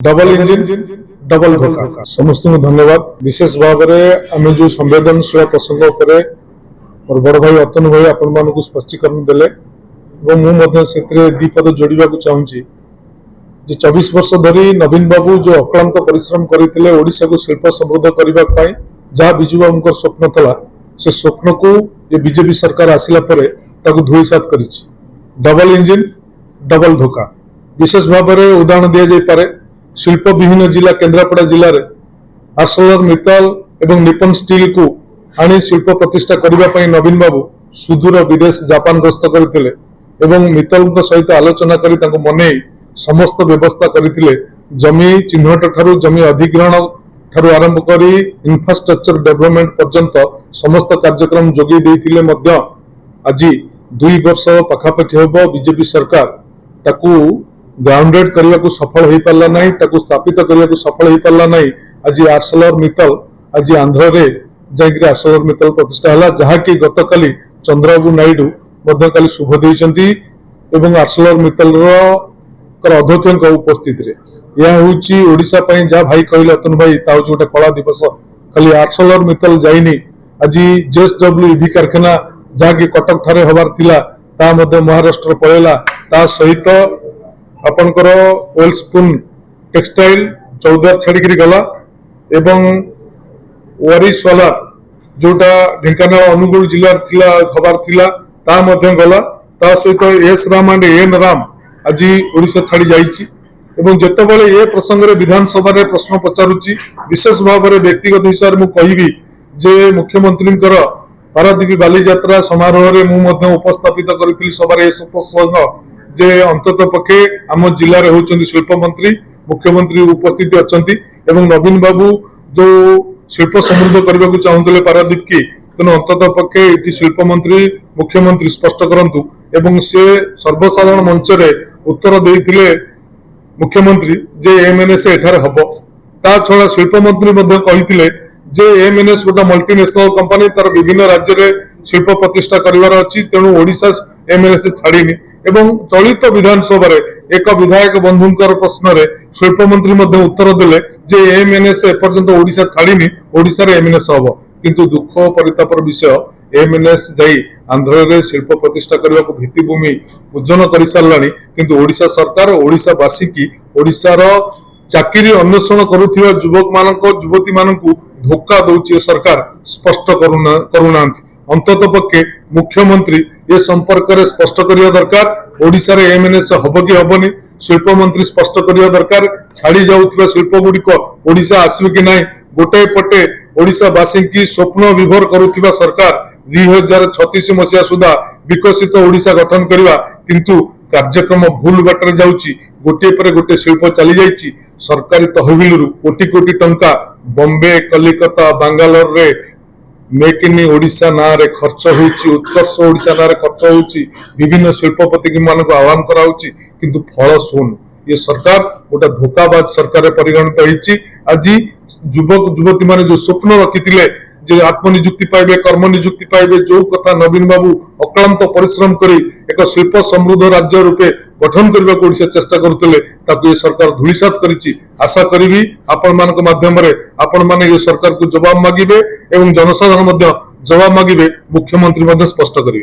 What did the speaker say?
Double engine double धोखा समस्त धन्यवाद। विशेष भाव में आम जो संवेदनशील प्रसंग उपर मोर बड़ भाई अतनु भाई आपण मानक स्पष्टीकरण देले दीपद जोड़ा चाहूँगी। 24 वर्ष धरी नवीन बाबू जो अक्लांत परिश्रम करते ओडिशा को शिल्प समृद्ध करने जहाँ विजु बाबू स्वप्न था से स्वप्न को ये बीजेपी सरकार आसिला परे ताकू धूलिसात करी। डबल इंजिन डबल धोखा विशेष भाव में उदाहरण दि जापे। शिल्प विहीन जिला केन्द्रापड़ा जिले में आर्सेलर मित्तल एवं निपन स्टील को आनी शिल्प प्रतिष्ठा करने नवीन बाबू सुदूर विदेश जापान गस्त करते मित्तल सहित आलोचना कर मनई समस्त व्यवस्था करते। जमी चिन्हट ठारू जमी अधिग्रहण ठारू आरंभ कर इंफ्रास्ट्रक्चर डेवलपमेंट पर्यंत समस्त कार्यक्रम जोगी देते आज 2 वर्ष पाखापाखि हम बीजेपी सरकार ताकू ग्राउंडेड करने को सफल हो पारा ना स्थापित करने को सफल हो पारा ना। आज आर्सेलर मित्तल आज आंध्र रे जाकि आर्सेलर मित्तल प्रतिष्ठा है जहाँकि गत काली चंद्रबाबू नायडू काली शुभ देइचंती एवं आर्सेलर मित्तल अध्यक्ष उपस्थित यह हूँ ओडिशा जहाँ भाई कहले अतनु भाई गोटे कला दिवस खाली आर्सेलर मित्तल जाइनी आज जेएसडब्ल्यू इवी कारखाना जहाँकि कटक ठारे हबार थिला ता मध्य महाराष्ट्र पळेला ता सहित आपनकर वेलस्पून टेक्सटाइल चौदार छाड़ी गला एवं वारीसवाला जोटा ढेंकानाल अनुगुल जिला हबार थिला ता मध्य गला ता सहित S Ram and N Ram आज ओडिशा छाड़ी जाइछि। एवं जेतेबेले ए प्रसंग रे विधानसभा रे प्रश्न पचारुछि विशेष भाव में व्यक्तिगत हिसाब से कहबी जे मुख्यमंत्री पारादीप बालीजात्रा समारोह रे मु उपस्थापित करी सभार प्रसंग जे अंतत पक्षे आम जिले में होती शिल्प मंत्री मुख्यमंत्री उपस्थित अच्छा नवीन बाबू जो शिल्प समृद्ध करने को चाहते पारादीप की तेणु अंतत पक्षे ये शिल्प मंत्री मुख्यमंत्री स्पष्ट करंतु एवं से सर्वसाधारण मंच रे उत्तर देते मुख्यमंत्री जे एमएनएस एठार हम ता छड़ा शिल्प मंत्री कहते जे एमएनएस गोटे मल्टीनेशनल कंपनी तार विभिन्न राज्य में शिल्प प्रतिष्ठा करार अच्छी तेणु ओडिशा एमएनएस छाड़ीनी। एवं चलित विधानसभा एक विधायक बंधुंकर प्रश्न रे शिल्प मंत्री उत्तर देले जे एमएनएस एपर्यंत ओडिशा छाड़ीनी ओडिशा रे एमएनएस हम किंतु दुख परितापर विषय एमएनएस जाई आंध्र रे शिल्प प्रतिष्ठा करने को भित्तिभूमि पूजन कर सारानी किंतु ओडिशा सरकार ओडिशावासी की ओडिशार चाकरी अन्वेषण करुवा युवक मान युवती मान धोखा दौची सरकार स्पष्ट करुना। अंतत पक्षे मुख्यमंत्री ये संपर्क में स्पष्ट करने दरकार ओडिशा रे एमएनएस हम कि हेनी शिल्प मंत्री स्पष्ट करने दरकार छाड़ी जाऊथिबा शिल्प गुड़िक ओडिशा आसबे कि नहीं। गोटे पटे ओडिशावासी की स्वप्न विभोर करुथिबा सरकार 2036 मसीहा सुधा विकसित ओडिशा गठन करवा किंतु कार्यक्रम भूल बाटर जाउची गोटे पर गोटे शिल्प चली जाइची सरकारी तहबिल कोटी कोटी टंका बॉम्बे कलिकता बांगालोर रे मेक इन ओडिशा ना रे खर्च होउची उत्कर्ष ओडिशा ना रे खर्च होउची विभिन्न शिल्पपति मान को आह्वान कराउची किंतु फल शून्य। ये सरकार गोटे धोखाबाज सरकार परिगणित होइची। आज युवक युवती माने जो स्वप्न रखिथिले जे आत्मनियुक्ति पाइबे कर्म नियुक्ति पाइबे जो कथा नवीन बाबू अक्लांत परिश्रम करी एक शिल्प समृद्ध राज्य रूपे गठन करने को ओडिशा चेष्टा करते ताकू ये सरकार धूलिसात करिछि। आशा करी आपण मानक माध्यम रे आपण माने ये सरकार को जवाब मागिबे एवं जनसाधारण जवाब मागिबे मुख्यमंत्री स्पष्ट करिवे।